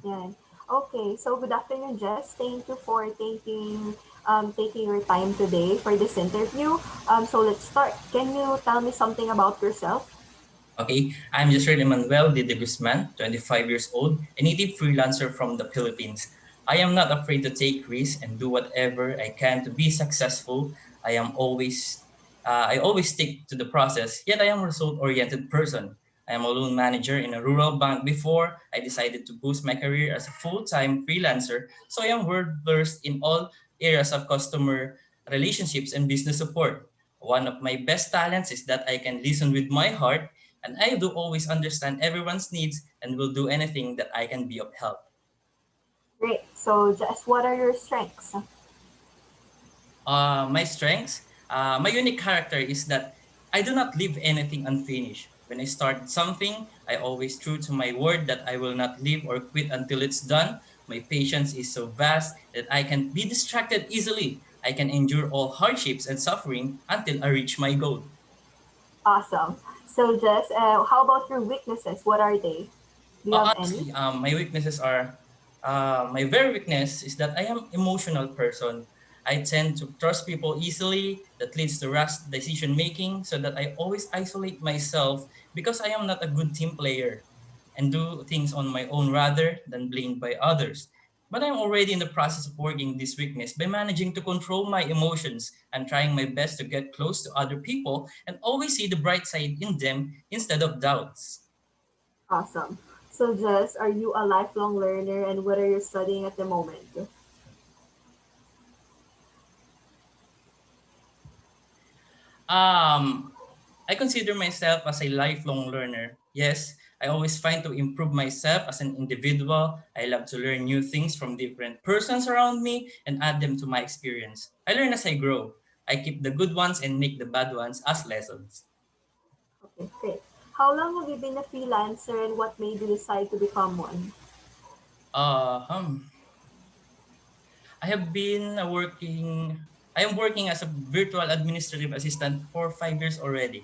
Yeah. Okay. So good afternoon, Jess. Thank you for taking your time today for this interview. So let's start. Can you tell me something about yourself? Okay, I'm Jesrel Emmanuel de Guzman, 25 years old, a native freelancer from the Philippines. I am not afraid to take risks and do whatever I can to be successful. I always stick to the process, yet I am a result-oriented person. I am a loan manager in a rural bank before I decided to boost my career as a full-time freelancer, so I am well-versed in all areas of customer relationships and business support. One of my best talents is that I can listen with my heart and I do always understand everyone's needs and will do anything that I can be of help. Great. So Jess, what are your strengths? My strengths, my unique character is that I do not leave anything unfinished. When I start something, I always true to my word that I will not leave or quit until it's done. My patience is so vast that I can be distracted easily. I can endure all hardships and suffering until I reach my goal. Awesome. So Jess, how about your weaknesses? What are they? Do you have any? Honestly, my weaknesses are, my very weakness is that I am emotional person. I tend to trust people easily. That leads to rash decision making. So that I always isolate myself because I am not a good team player, and do things on my own rather than blamed by others. But I'm already in the process of working this weakness by managing to control my emotions and trying my best to get close to other people and always see the bright side in them instead of doubts. Awesome. So Jess, are you a lifelong learner and what are you studying at the moment? Um, I consider myself as a lifelong learner. Yes, I always find to improve myself as an individual. I love to learn new things from different persons around me and add them to my experience. I learn as I grow. I keep the good ones and make the bad ones as lessons. Okay, great. How long have you been a freelancer and what made you decide to become one? Uh, um, I have been working. I am working as a virtual administrative assistant for 5 years already.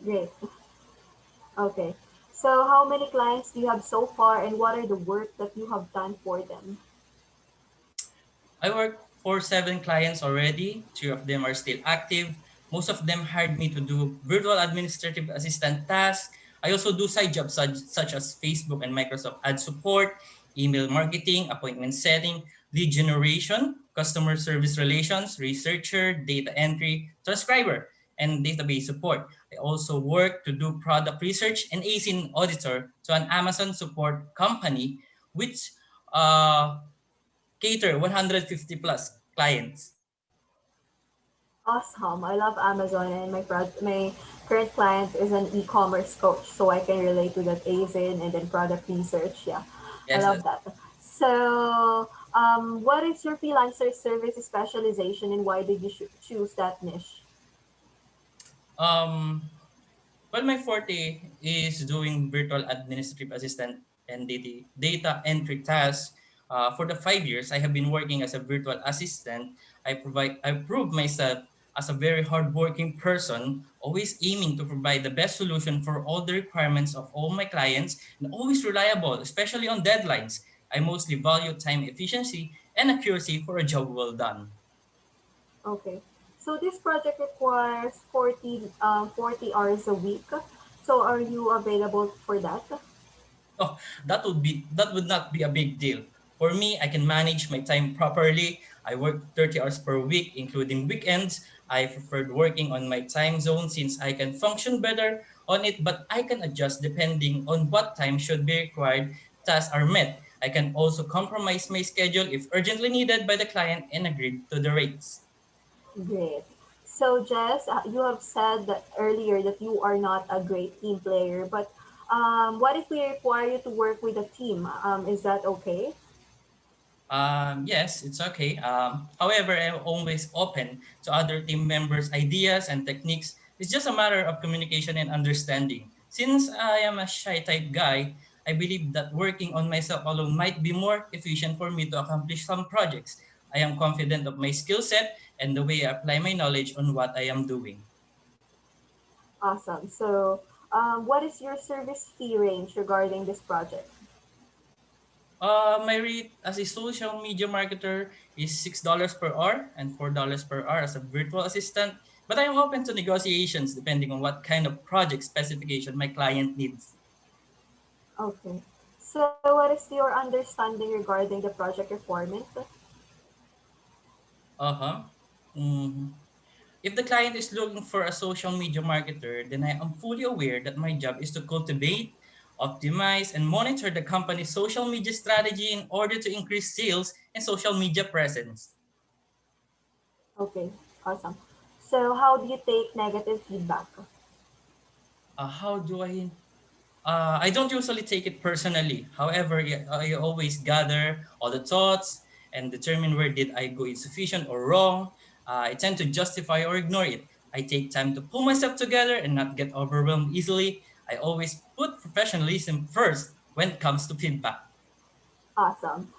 Great. Okay. So how many clients do you have so far and what are the work that you have done for them? I work for 7 clients already. 3 of them are still active. Most of them hired me to do virtual administrative assistant tasks. I also do side jobs such as Facebook and Microsoft ad support, email marketing, appointment setting, lead generation, customer service relations, researcher, data entry, transcriber, and database support. I also work to do product research and ASIN auditor to an Amazon support company, which cater 150 plus clients. Awesome. I love Amazon and my current client is an e-commerce coach, so I can relate to that ASIN and then product research. Yeah, I Yes, love that. So, what is your freelancer service specialization and why did you choose that niche? um, well, my forte is doing virtual administrative assistant and data entry tasks. For the 5 years I have been working as a virtual assistant, I prove myself as a very hardworking person, always aiming to provide the best solution for all the requirements of all my clients, and always reliable, especially on deadlines. I mostly value time efficiency and accuracy for a job well done. Okay. So this project requires 40 hours a week. So are you available for that? Oh, that would not be a big deal. For me, I can manage my time properly. I work 30 hours per week, including weekends. I preferred working on my time zone since I can function better on it, but I can adjust depending on what time should be required tasks are met. I can also compromise my schedule if urgently needed by the client and agreed to the rates. Great. So Jess, you have said that earlier that you are not a great team player, but what if we require you to work with a team? Is that okay? Yes, it's okay. However, I'm always open to other team members' ideas and techniques. It's just a matter of communication and understanding. Since I am a shy type guy, I believe that working on myself alone might be more efficient for me to accomplish some projects. I am confident of my skill set and the way I apply my knowledge on what I am doing. Awesome. So What is your service fee range regarding this project? My rate as a social media marketer is $6 per hour and $4 per hour as a virtual assistant. But I am open to negotiations depending on what kind of project specification my client needs. Okay. So what is your understanding regarding the project requirement? Uh-huh. Mhm. If the client is looking for a social media marketer, then I am fully aware that my job is to cultivate, optimize, and monitor the company's social media strategy in order to increase sales and social media presence. Okay, awesome. So how do you take negative feedback? How do I don't usually take it personally. However, I always gather all the thoughts and determine where did I go insufficient or wrong. I tend to justify or ignore it. I take time to pull myself together and not get overwhelmed easily. I always put professionalism first when it comes to feedback. Awesome.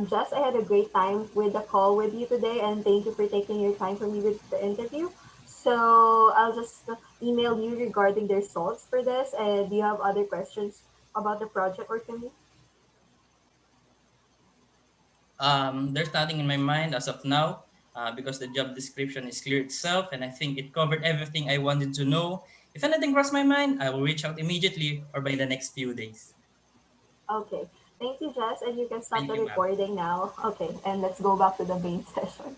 Jess, I had a great time with the call with you today, and thank you for taking your time for me with the interview. So I'll just email you regarding the results for this. And do you have other questions about the project or to me? There's nothing in my mind as of now because the job description is clear itself and I think it covered everything I wanted to know. If anything crossed my mind, I will reach out immediately or by the next few days. Okay. Thank you, Jess, and you can stop Thank the you, ma'am. recording now. Okay, and let's go back to the main session.